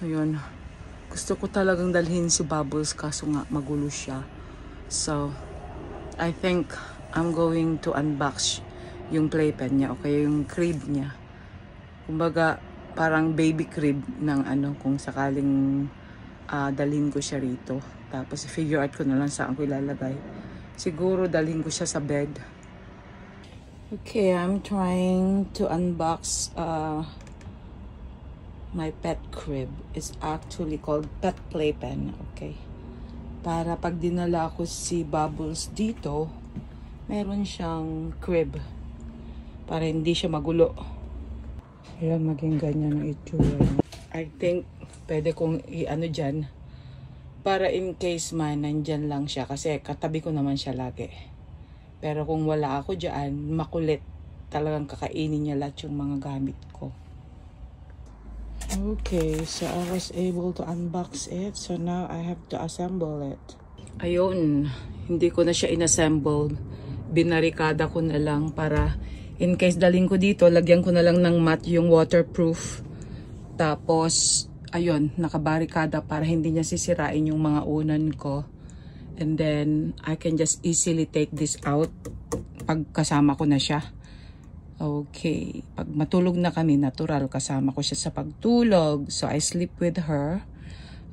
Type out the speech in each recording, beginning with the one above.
Ayun. Gusto ko talagang dalhin si Bubbles kaso nga magulo siya. So, I think I'm going to unbox yung playpen niya o kaya yung crib niya. Kumbaga, parang baby crib ng ano kung sakaling dalhin ko siya rito. Tapos, figure out ko na lang saan ko ilalagay. Siguro dalhin ko siya sa bed. Okay, I'm trying to unbox my pet crib. It's actually called pet playpen. Okay. Para pag dinala ko si Bubbles dito, meron siyang crib. Para hindi siya magulo. Ayan, maging ganyan ang itsura. I think pwede kong i-ano dyan. Para in case man, nandyan lang siya. Kasi katabi ko naman siya lagi. Pero kung wala ako dyan, makulit. Talagang kakainin niya lahat yung mga gamit ko. Okay, so I was able to unbox it. So now I have to assemble it. Ayun, hindi ko na siya inassemble. Binarikada ko na lang para in case daling ko dito, lagyan ko na lang ng mat yung waterproof. Tapos, ayun, nakabarikada para hindi niya sisirain yung mga unan ko. And then, I can just easily take this out pag kasama ko na siya. Okay. Pag matulog na kami, natural, kasama ko siya sa pagtulog. So, I sleep with her.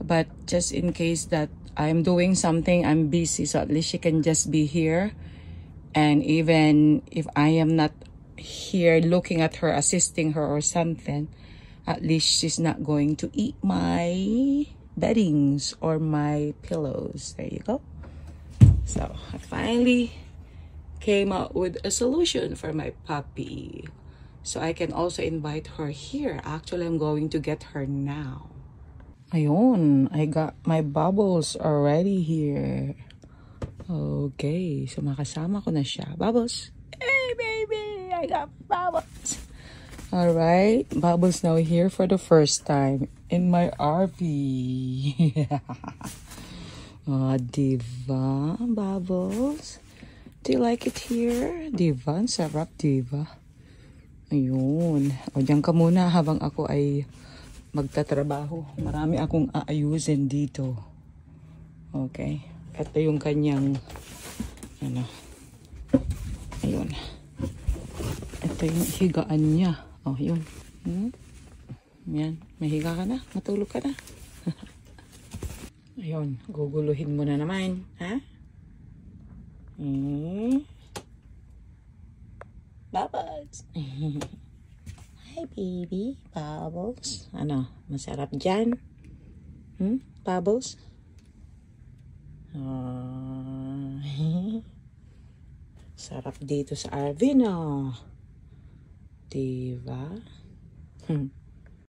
But just in case that I'm doing something, I'm busy. So, at least she can just be here. And even if I am not here looking at her, assisting her or something, at least she's not going to eat my beddings or my pillows. There you go. So, I finally came up with a solution for my puppy. So I can also invite her here. Actually, I'm going to get her now. Ayun, I got my Bubbles already here. Okay, so makasama ko na siya. Bubbles! Hey, baby! I got Bubbles! Alright, Bubbles now here for the first time in my RV. Oh, diva, Bubbles? Do you like it here? Diva, ang sarap, diva. Ayun. O, diyan ka muna habang ako ay magtatrabaho. Marami akong aayusin dito. Okay. Ito yung kanyang, ano. Ayun. Ito yung higaan niya. O, yun. Yan. Mahiga ka na? Matulog ka na? Ayun. Guguluhin mo na naman. Ha? Bubbles. Hi, baby. Bubbles. Ano? Masarap dyan? Bubbles? Sarap dito sa RV, no? Diba?